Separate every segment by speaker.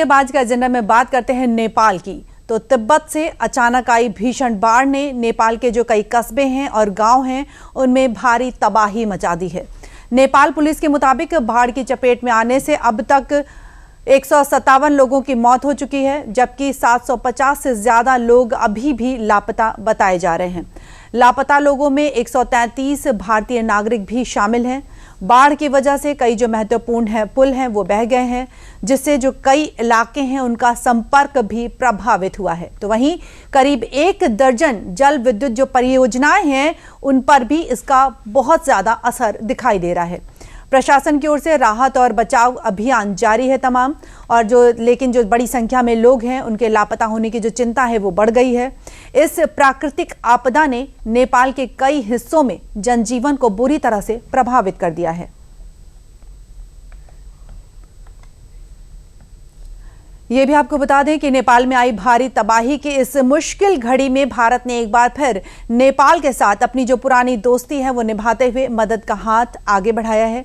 Speaker 1: आज का एजेंडा में बात करते हैं नेपाल की। तो तिब्बत से अचानक आई भीषण बाढ़ ने नेपाल के जो कई कस्बे हैं और गांव हैं उनमें भारी तबाही मचा दी है। नेपाल पुलिस के मुताबिक बाढ़ की चपेट में आने से अब तक 157 लोगों की मौत हो चुकी है, जबकि 750 से ज्यादा लोग अभी भी लापता बताए जा रहे हैं। लापता लोगों में 133 भारतीय नागरिक भी शामिल हैं। बाढ़ की वजह से कई जो महत्वपूर्ण पुल हैं वो बह गए हैं, जिससे जो कई इलाके हैं उनका संपर्क भी प्रभावित हुआ है। तो वहीं करीब 1 दर्जन जल विद्युत जो परियोजनाएं हैं उन पर भी इसका बहुत ज्यादा असर दिखाई दे रहा है। प्रशासन की ओर से राहत और बचाव अभियान जारी है तमाम, और लेकिन जो बड़ी संख्या में लोग हैं उनके लापता होने की जो चिंता है वो बढ़ गई है। इस प्राकृतिक आपदा ने नेपाल के कई हिस्सों में जनजीवन को बुरी तरह से प्रभावित कर दिया है। ये भी आपको बता दें कि नेपाल में आई भारी तबाही की इस मुश्किल घड़ी में भारत ने एक बार फिर नेपाल के साथ अपनी जो पुरानी दोस्ती है वो निभाते हुए मदद का हाथ आगे बढ़ाया है।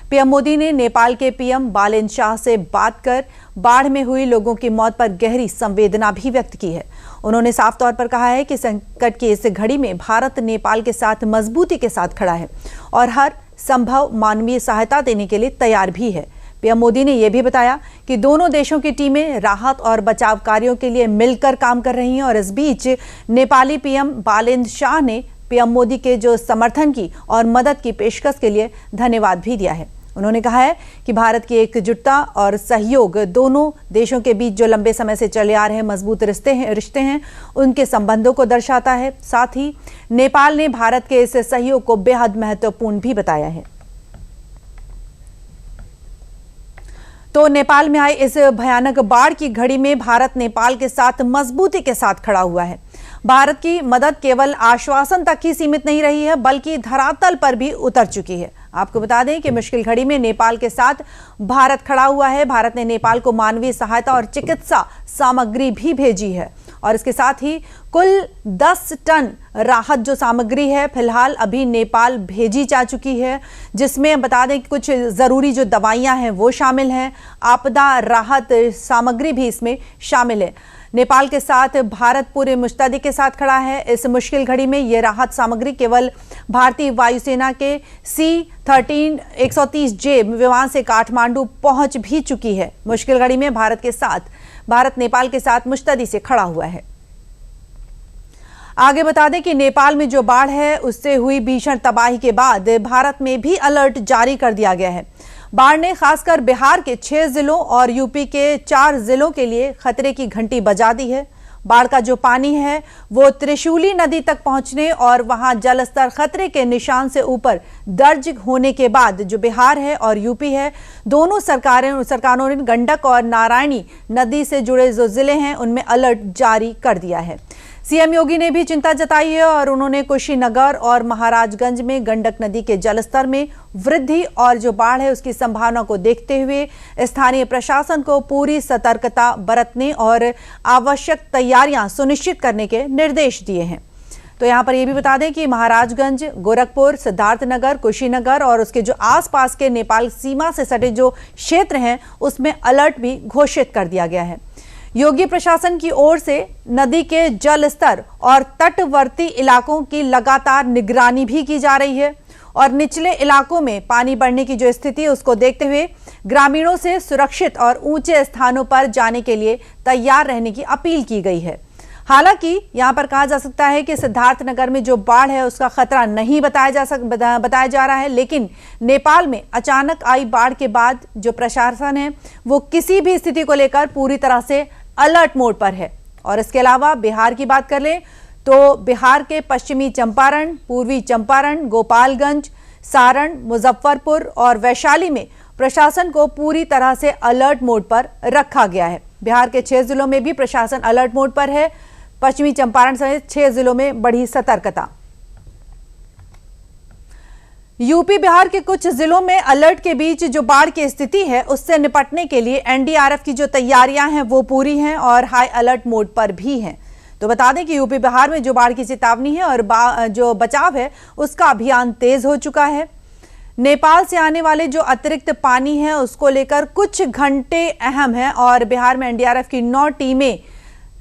Speaker 1: पीएम मोदी ने नेपाल के पीएम बालेन शाह से बात कर बाढ़ में हुई लोगों की मौत पर गहरी संवेदना भी व्यक्त की है। उन्होंने साफ तौर पर कहा है कि संकट की इस घड़ी में भारत नेपाल के साथ मजबूती के साथ खड़ा है और हर संभव मानवीय सहायता देने के लिए तैयार भी है। पीएम मोदी ने यह भी बताया कि दोनों देशों की टीमें राहत और बचाव कार्यों के लिए मिलकर काम कर रही हैं, और इस बीच नेपाली पीएम बालेन शाह ने पीएम मोदी के जो समर्थन की और मदद की पेशकश के लिए धन्यवाद भी दिया है। उन्होंने कहा है कि भारत की एकजुटता और सहयोग दोनों देशों के बीच जो लंबे समय से चले आ रहे मजबूत रिश्ते हैं उनके संबंधों को दर्शाता है। साथ ही नेपाल ने भारत के इस सहयोग को बेहद महत्वपूर्ण भी बताया है। तो नेपाल में आई इस भयानक बाढ़ की घड़ी में भारत नेपाल के साथ मजबूती के साथ खड़ा हुआ है। भारत की मदद केवल आश्वासन तक ही सीमित नहीं रही है, बल्कि धरातल पर भी उतर चुकी है। आपको बता दें कि मुश्किल घड़ी में नेपाल के साथ भारत खड़ा हुआ है। भारत ने नेपाल को मानवीय सहायता और चिकित्सा सामग्री भी भेजी है, और इसके साथ ही कुल 10 टन राहत जो सामग्री है फिलहाल अभी नेपाल भेजी जा चुकी है, जिसमें बता दें कि कुछ ज़रूरी जो दवाइयां हैं वो शामिल हैं। आपदा राहत सामग्री भी इसमें शामिल है। नेपाल के साथ भारत पूरे मुस्तैदी के साथ खड़ा है। इस मुश्किल घड़ी में ये राहत सामग्री केवल भारतीय वायुसेना के C-13 130J विमान से काठमांडू पहुंच भी चुकी है। मुश्किल घड़ी में भारत नेपाल के साथ मुस्तैदी से खड़ा हुआ है। आगे बता दें कि नेपाल में जो बाढ़ है उससे हुई भीषण तबाही के बाद भारत में भी अलर्ट जारी कर दिया गया है। बाढ़ ने खासकर बिहार के 6 जिलों और यूपी के 4 जिलों के लिए खतरे की घंटी बजा दी है। बाढ़ का जो पानी है वो त्रिशूली नदी तक पहुंचने और वहां जलस्तर खतरे के निशान से ऊपर दर्ज होने के बाद जो बिहार है और यूपी है, दोनों सरकारों ने गंडक और नारायणी नदी से जुड़े जो जिले हैं उनमें अलर्ट जारी कर दिया है। सीएम योगी ने भी चिंता जताई है और उन्होंने कुशीनगर और महाराजगंज में गंडक नदी के जलस्तर में वृद्धि और जो बाढ़ है उसकी संभावना को देखते हुए स्थानीय प्रशासन को पूरी सतर्कता बरतने और आवश्यक तैयारियां सुनिश्चित करने के निर्देश दिए हैं। तो यहाँ पर यह भी बता दें कि महाराजगंज, गोरखपुर, सिद्धार्थनगर, कुशीनगर और उसके जो आसपास के नेपाल सीमा से सटे जो क्षेत्र हैं उसमें अलर्ट भी घोषित कर दिया गया है। योगी प्रशासन की ओर से नदी के जल स्तर और तटवर्ती इलाकों की लगातार निगरानी भी की जा रही है, और निचले इलाकों में पानी बढ़ने की जो स्थिति है उसको देखते हुए ग्रामीणों से सुरक्षित और ऊंचे स्थानों पर जाने के लिए तैयार रहने की अपील की गई है। हालांकि यहां पर कहा जा सकता है कि सिद्धार्थनगर में जो बाढ़ है उसका खतरा नहीं बताया जा रहा है, लेकिन नेपाल में अचानक आई बाढ़ के बाद जो प्रशासन है वो किसी भी स्थिति को लेकर पूरी तरह से अलर्ट मोड पर है। और इसके अलावा बिहार की बात कर लें तो बिहार के पश्चिमी चंपारण, पूर्वी चंपारण, गोपालगंज, सारण, मुजफ्फरपुर और वैशाली में प्रशासन को पूरी तरह से अलर्ट मोड पर रखा गया है। बिहार के 6 जिलों में भी प्रशासन अलर्ट मोड पर है। पश्चिमी चंपारण समेत 6 जिलों में बढ़ी सतर्कता। यूपी बिहार के कुछ जिलों में अलर्ट के बीच जो बाढ़ की स्थिति है उससे निपटने के लिए एनडीआरएफ की जो तैयारियां हैं वो पूरी हैं और हाई अलर्ट मोड पर भी हैं। तो बता दें कि यूपी बिहार में जो बाढ़ की चेतावनी है और जो बचाव है उसका अभियान तेज हो चुका है। नेपाल से आने वाले जो अतिरिक्त पानी है उसको लेकर कुछ घंटे अहम है और बिहार में एनडीआरएफ की 9 टीमें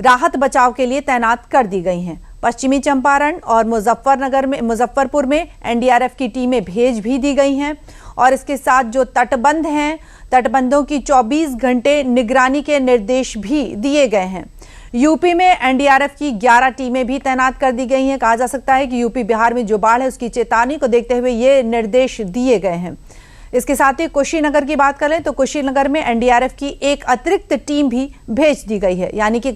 Speaker 1: राहत बचाव के लिए तैनात कर दी गई हैं। पश्चिमी चंपारण और मुजफ्फरपुर में एनडीआरएफ की टीमें भेज भी दी गई हैं और इसके साथ जो तटबंध हैं, तटबंधों की 24 घंटे निगरानी के निर्देश भी दिए गए हैं। यूपी में एनडीआरएफ की 11 टीमें भी तैनात कर दी गई हैं। कहा जा सकता है कि यूपी बिहार में जो बाढ़ है उसकी चेतावनी को देखते हुए ये निर्देश दिए गए हैं। इसके साथ ही कुशीनगर की बात करें तो कुशीनगर में एनडीआरएफ की एक अतिरिक्त टीम भी भेज दी गई है, यानी कि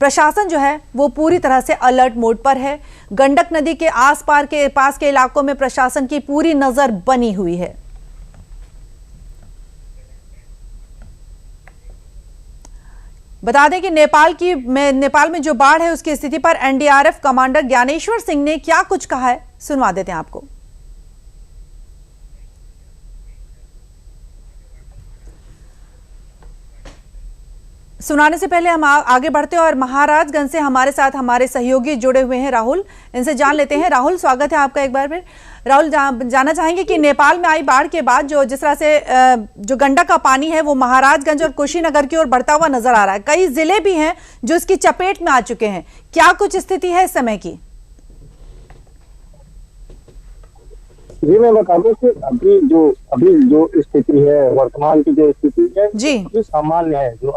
Speaker 1: प्रशासन जो है वो पूरी तरह से अलर्ट मोड पर है। गंडक नदी के पास के इलाकों में प्रशासन की पूरी नजर बनी हुई है। बता दें कि नेपाल में जो बाढ़ है उसकी स्थिति पर एनडीआरएफ कमांडर ज्ञानेश्वर सिंह ने क्या कुछ कहा है, सुनवा देते हैं आपको। सुनाने से पहले हम आगे बढ़ते हैं और महाराजगंज से हमारे साथ हमारे सहयोगी जुड़े हुए हैं राहुल, इनसे जान लेते हैं। राहुल, स्वागत है आपका एक बार फिर। राहुल, जानना चाहेंगे कि नेपाल में आई बाढ़ के बाद जिस तरह से जो गंडक का पानी है वो महाराजगंज और कुशीनगर की ओर बढ़ता हुआ नजर आ रहा है। कई जिले भी हैं जो इसकी चपेट में आ चुके हैं, क्या कुछ स्थिति है इस समय की?
Speaker 2: जी मैं बता दूं कि अभी जो स्थिति है, वर्तमान की जो स्थिति है जी सामान्य है। जो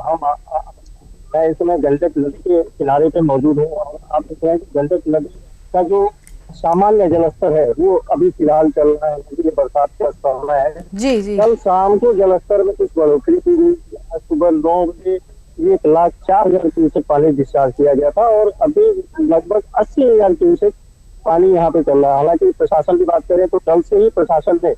Speaker 2: मैं इस समय गंडक नदी के किनारे पे मौजूद हूँ और आप देख रहे हैं कि गंडक नदी का जो सामान्य जलस्तर है वो अभी फिलहाल चल रहा है। नदी के बरसात का समय है जी। कल शाम को जलस्तर में कुछ बढ़ोतरी की गई। सुबह 9 बजे 1,04,000 क्यूसेक पानी डिस्चार्ज किया गया था और अभी लगभग 80,000 क्यूसेक पानी यहाँ पे चल रहा है। हालांकि प्रशासन की बात करें तो कल से ही प्रशासन ने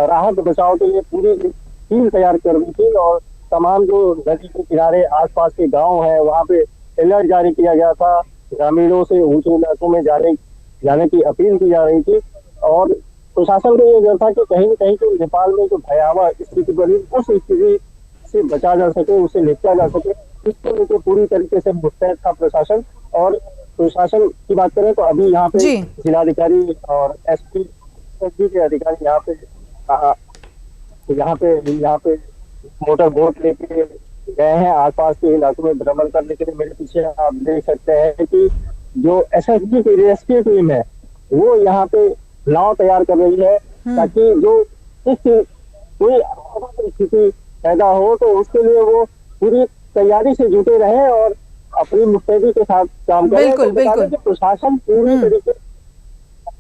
Speaker 2: राहत बचाव के लिए पूरी टीम तैयार कर दी थी और तमाम जो नदी के किनारे आसपास के गांव है वहाँ पे अलर्ट जारी किया गया था। ग्रामीणों से ऊंचे इलाकों में जाने की अपील की जा रही थी और प्रशासन को यह था कि कहीं न कहीं तो नेपाल में जो भयावह स्थिति बनी उस स्थिति से बचा जा सके, उसे निपटा जा सके, इसको लेकर पूरी तरीके से मुस्तैद था प्रशासन। और प्रशासन की बात करें तो अभी यहाँ पे जिलाधिकारी और एसपी के अधिकारी यहाँ पे मोटर बोट लेके गए हैं आसपास के इलाकों में भ्रमण करने के लिए। मेरे पीछे आप देख सकते हैं कि जो एसएसबी की रेस्क्यू टीम है वो यहाँ पे नाव तैयार कर रही है ताकि जो कोई स्थिति पैदा हो तो उसके लिए वो पूरी तैयारी से जुटे रहे और अपनी मुस्तैदी के साथ काम करें। बिल्कुल। प्रशासन पूरी तरीके से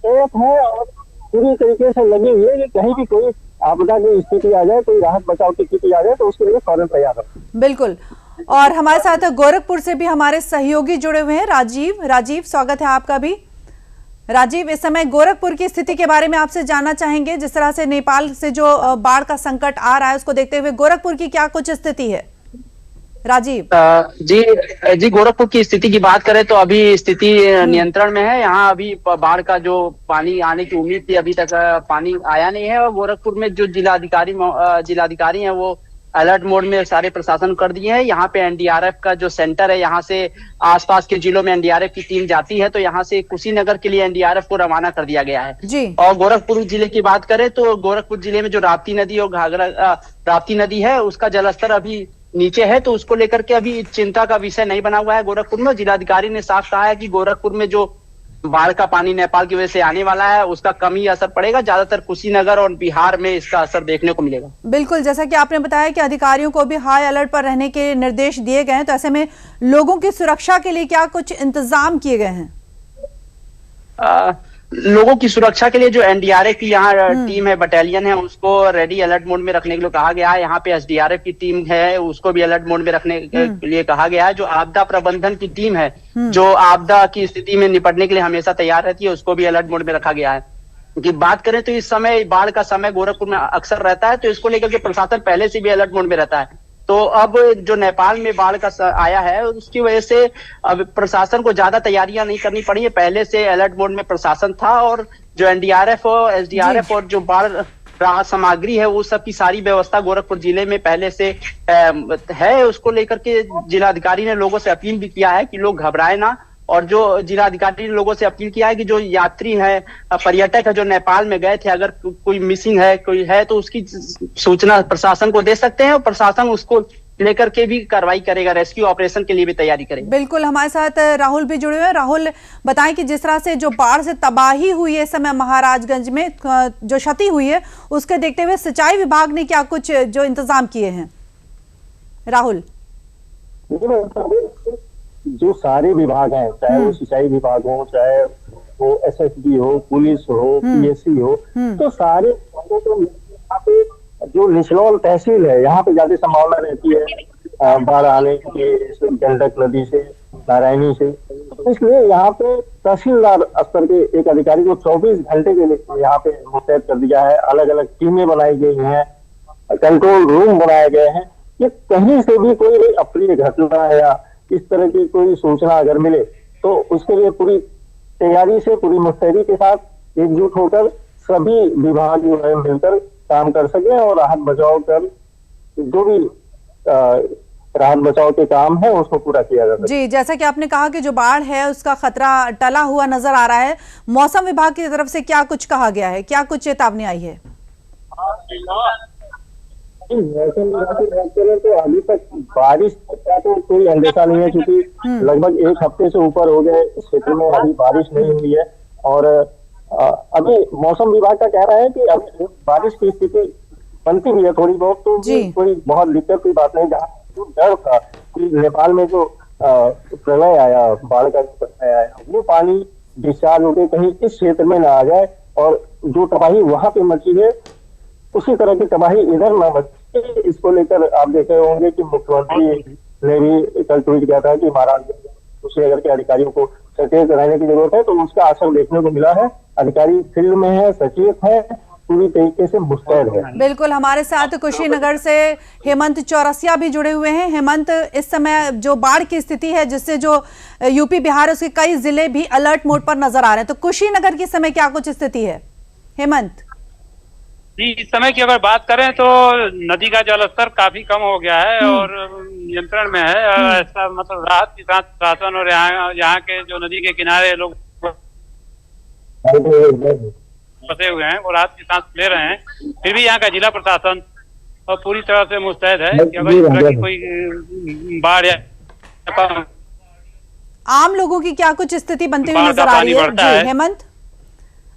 Speaker 2: है और पूरी तरीके से लगी हुई है कि कहीं भी कोई आपदा की स्थिति आ जाए, कोई राहत बचाव की स्थिति आ जाए तो उसके लिए फौरन तैयार है।
Speaker 1: बिल्कुल। और हमारे साथ गोरखपुर से भी हमारे सहयोगी जुड़े हुए हैं राजीव, स्वागत है आपका भी। राजीव, इस समय गोरखपुर की स्थिति के बारे में आपसे जानना चाहेंगे। जिस तरह से नेपाल से जो बाढ़ का संकट आ रहा है उसको देखते हुए गोरखपुर की क्या कुछ स्थिति है? राजीव
Speaker 3: जी गोरखपुर की स्थिति की बात करें तो अभी स्थिति नियंत्रण में है। यहाँ अभी बाढ़ का जो पानी आने की उम्मीद थी अभी तक पानी आया नहीं है और गोरखपुर में जो जिलाधिकारी हैं वो अलर्ट मोड में सारे प्रशासन कर दिए हैं। यहाँ पे एनडीआरएफ का जो सेंटर है, यहाँ से आसपास के जिलों में एनडीआरएफ की टीम जाती है तो यहाँ से कुशीनगर के लिए एनडीआरएफ को रवाना कर दिया गया है जी। और गोरखपुर जिले की बात करें तो गोरखपुर जिले में जो राप्ती नदी और राप्ती नदी है उसका जलस्तर अभी नीचे है तो उसको लेकर के अभी चिंता का विषय नहीं बना हुआ है गोरखपुर में। जिलाधिकारी ने साफ कहा है कि गोरखपुर में जो बाढ़ का पानी नेपाल की वजह से आने वाला है उसका कम ही असर पड़ेगा, ज्यादातर कुशीनगर और बिहार में इसका असर देखने को मिलेगा।
Speaker 1: बिल्कुल, जैसा कि आपने बताया कि अधिकारियों को भी हाई अलर्ट पर रहने के निर्देश दिए गए हैं, तो ऐसे में लोगों की सुरक्षा के लिए क्या कुछ इंतजाम किए गए हैं?
Speaker 3: लोगों की सुरक्षा के लिए जो एनडीआरएफ की यहाँ टीम है, बटालियन है, उसको रेडी अलर्ट मोड में रखने के लिए कहा गया है। यहाँ पे एसडीआरएफ की टीम है उसको भी अलर्ट मोड में रखने के लिए कहा गया है। जो आपदा प्रबंधन की टीम है जो आपदा की स्थिति में निपटने के लिए हमेशा तैयार रहती है उसको भी अलर्ट मोड में रखा गया है। क्योंकि बात करें तो इस समय बाढ़ का समय गोरखपुर में अक्सर रहता है तो इसको लेकर के प्रशासन पहले से भी अलर्ट मोड में रहता है। तो अब जो नेपाल में बाढ़ का आया है उसकी वजह से अब प्रशासन को ज्यादा तैयारियां नहीं करनी पड़ी है, पहले से अलर्ट मोड में प्रशासन था और जो एनडीआरएफ और एसडीआरएफ और जो बाढ़ राहत सामग्री है वो सब की सारी व्यवस्था गोरखपुर जिले में पहले से है। उसको लेकर के जिलाधिकारी ने लोगों से अपील भी किया है कि लोग घबराए ना और जो जिलाधिकारी ने लोगों से अपील किया है कि जो यात्री है, पर्यटक है जो नेपाल में गए थे, अगर कोई मिसिंग है, कोई है, तो उसकी सूचना प्रशासन को दे सकते हैं और प्रशासन उसको लेकर के भी कार्रवाई करेगा, रेस्क्यू ऑपरेशन के लिए भी तैयारी करेगा।
Speaker 1: बिल्कुल, हमारे साथ राहुल भी जुड़े हुए हैं। राहुल, बताएं कि जिस तरह से जो बाढ़ से तबाही हुई है इस समय महाराजगंज में, जो क्षति हुई है उसके देखते हुए सिंचाई विभाग ने क्या कुछ जो इंतजाम किए हैं? राहुल,
Speaker 2: जो सारे विभाग हैं, चाहे वो सिंचाई विभाग हो, चाहे वो एसएसबी हो, पुलिस हो, पीएससी हो, तो सारे विभागों को यहाँ पे जो निचलौल तहसील है यहाँ पे ज्यादा संभावना रहती है बाढ़ आने की, गंडक नदी से, नारायणी से। तो इसलिए यहाँ पे तहसीलदार स्तर के एक अधिकारी को 24 घंटे के लिए यहाँ पे मुस्तैद कर दिया है। अलग अलग टीमें बनाई गई हैं, कंट्रोल रूम बनाए गए हैं। ये कहीं से भी कोई अप्रिय घटना या इस तरह की कोई सूचना अगर मिले तो उसके लिए पूरी तैयारी से, पूरी मुस्तैदी के साथ एकजुट होकर सभी विभाग जो है मिलकर काम कर सके और राहत बचाव कर जो भी राहत बचाव के काम है उसको पूरा किया जा सके।
Speaker 1: जी, जैसा कि आपने कहा कि जो बाढ़ है उसका खतरा टला हुआ नजर आ रहा है, मौसम विभाग की तरफ से क्या कुछ कहा गया है, क्या कुछ चेतावनी आई है?
Speaker 2: मौसम विभाग की बात करें तो अभी तक बारिश का तो कोई अंदेशा नहीं है, क्योंकि लगभग एक हफ्ते से ऊपर हो गए इस क्षेत्र में अभी बारिश नहीं हुई है। और अभी मौसम विभाग का कह रहा है कि अभी बारिश की स्थिति बनती भी है थोड़ी बहुत, तो कोई बहुत दिक्कत की बात नहीं। जहाँ जो डर था कि नेपाल में जो प्रलय आया, बाढ़ का प्रलय आया, वो पानी डिस्चार्ज होकर कहीं इस क्षेत्र में ना आ जाए और जो तबाही वहां पे मची है उसी तरह की तबाही इधर न मचे। इसको लेकर आप देखे होंगे कि मुख्यमंत्री ने भी कल ट्वीट किया था कि महाराज कुशीनगर के अधिकारियों को सचेत रहने की जरूरत है, तो उसका असर देखने को मिला है। अधिकारी फील्ड में है, सचेत है, पूरी तरीके से मुस्तैद है।
Speaker 1: बिल्कुल, हमारे साथ कुशीनगर से हेमंत चौरसिया भी जुड़े हुए हैं। हेमंत, इस समय जो बाढ़ की स्थिति है जिससे जो यूपी बिहार उसके कई जिले भी अलर्ट मोड पर नजर आ रहे हैं, तो कुशीनगर की समय क्या कुछ स्थिति है? हेमंत
Speaker 4: जी, इस समय की अगर बात करें तो नदी का जलस्तर काफी कम हो गया है और नियंत्रण में है। ऐसा मतलब राहत के साथ प्रशासन और यहाँ के जो नदी के किनारे लोग फंसे हुए हैं वो राहत की सांस ले रहे हैं। फिर भी यहाँ का जिला प्रशासन और पूरी तरह से मुस्तैद है कि अगर इस तरह की कोई बाढ़ या
Speaker 1: आम लोगों की क्या कुछ स्थिति बनती हुई नजर आ रही है? जी हेमंत,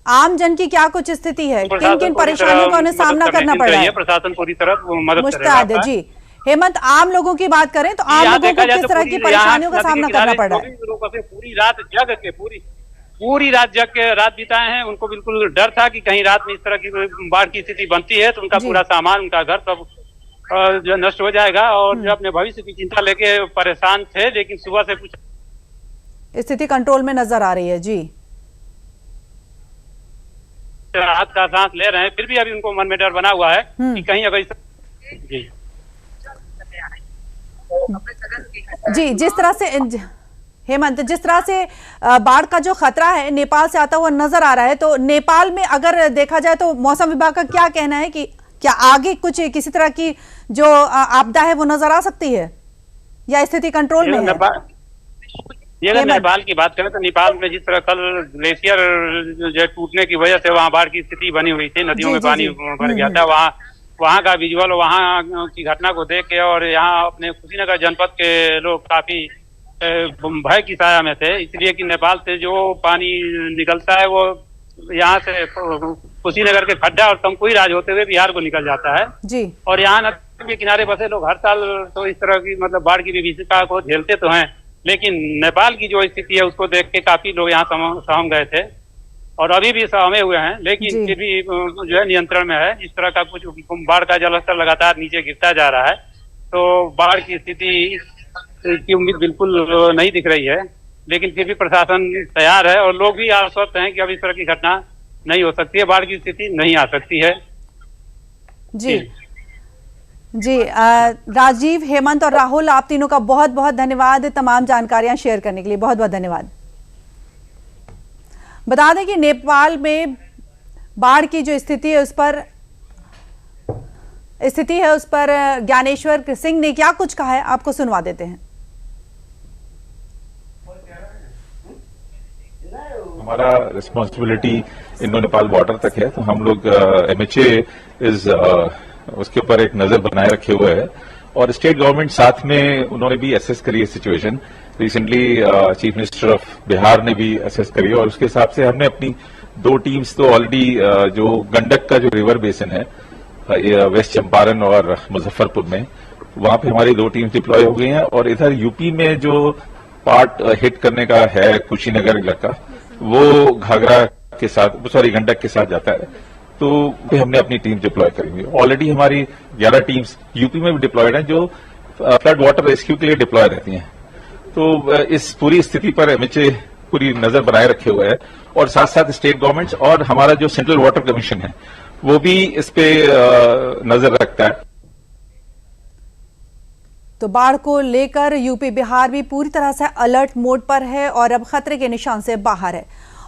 Speaker 1: आम जन की क्या कुछ स्थिति है, किन किन परेशानियों का उन्हें सामना करना पड़ रहा है?
Speaker 4: प्रशासन पूरी तरह मदद
Speaker 1: मुस्तैद है। जी हेमंत, आम लोगों की बात करें तो आम लोगों को किस तरह की परेशानियों का सामना करना पड़ रहा है?
Speaker 4: पूरी रात जग के पूरी रात जग के रात बिताए हैं। उनको बिल्कुल डर था कि कहीं रात में इस तरह की बाढ़ की स्थिति बनती है तो उनका पूरा सामान, उनका घर सब जो नष्ट हो जाएगा और जो अपने भविष्य की चिंता लेके परेशान थे। लेकिन सुबह से कुछ
Speaker 1: स्थिति कंट्रोल में नजर आ रही है। जी,
Speaker 4: राहत का सांस ले रहे हैं, फिर भी अभी उनको मन में डर बना हुआ है कि कहीं अगर
Speaker 1: जी जिस तरह से हेमंत, जिस तरह से बाढ़ का जो खतरा है नेपाल से आता हुआ नजर आ रहा है, तो नेपाल में अगर देखा जाए तो मौसम विभाग का क्या कहना है कि क्या आगे कुछ किसी तरह की जो आपदा है वो नजर आ सकती है या स्थिति कंट्रोल में है?
Speaker 4: ये अगर नेपाल की बात करें तो नेपाल में जिस तरह कल ग्लेशियर जो टूटने की वजह से वहाँ बाढ़ की स्थिति बनी हुई थी, नदियों में पानी भर गया था, वहाँ का विजुअल, वहाँ की घटना को देख के और यहाँ अपने कुशीनगर जनपद के लोग काफी भय की साया में थे, इसलिए कि नेपाल से जो पानी निकलता है वो यहाँ से कुशीनगर के खड्डा और तमकुही राज होते हुए बिहार को निकल जाता है जी। और यहाँ नदी के किनारे बसे लोग हर साल तो इस तरह की मतलब बाढ़ की विभीषिका को झेलते तो हैं, लेकिन नेपाल की जो स्थिति है उसको देख के काफी लोग यहाँ सहम गए थे और अभी भी सहमे हुए हैं, लेकिन फिर भी जो है नियंत्रण में है। इस तरह का कुछ बाढ़ का जलस्तर लगातार नीचे गिरता जा रहा है, तो बाढ़ की स्थिति की उम्मीद बिल्कुल नहीं दिख रही है, लेकिन फिर भी प्रशासन तैयार है और लोग भी आश्वस्त हैं कि अब इस तरह की घटना नहीं हो सकती है, बाढ़ की स्थिति नहीं आ सकती है।
Speaker 1: जी जी, राजीव, हेमंत और राहुल, आप तीनों का बहुत बहुत धन्यवाद तमाम जानकारियां शेयर करने के लिए, बहुत बहुत धन्यवाद। बता दें कि नेपाल में बाढ़ की जो स्थिति है उस पर ज्ञानेश्वर सिंह ने क्या कुछ कहा है आपको सुनवा देते हैं।
Speaker 5: हमारा रिस्पॉन्सिबिलिटी इंडो नेपाल बॉर्डर तक है, तो हम लोग MHA उसके ऊपर एक नजर बनाए रखे हुए है और स्टेट गवर्नमेंट साथ में उन्होंने भी असेस करी है situation. Recently chief minister of Bihar ने भी असेस करी और उसके हिसाब से हमने अपनी 2 टीम्स तो ऑलरेडी जो गंडक का जो रिवर बेसिन है वेस्ट चंपारण और मुजफ्फरपुर में, वहां पे हमारी 2 टीम्स डिप्लॉय हो गई हैं और इधर यूपी में जो पार्ट हिट करने का है कुशीनगर इलाका, वो घाघरा के साथ गंडक के साथ जाता है, तो भी हमने अपनी टीम डिप्लॉय करी हुई है। ऑलरेडी हमारी 11 टीम्स यूपी में भी डिप्लॉयड हैं जो फ्लड वाटर रेस्क्यू के लिए डिप्लॉय रहती हैं। तो इस पूरी स्थिति पर MHA पूरी नजर बनाए रखे हुए है और साथ साथ स्टेट गवर्नमेंट्स और हमारा जो सेंट्रल वाटर कमीशन है वो भी इस पे नजर रखता है।
Speaker 1: तो बाढ़ को लेकर यूपी बिहार भी पूरी तरह से अलर्ट मोड पर है और अब खतरे के निशान से बाहर है।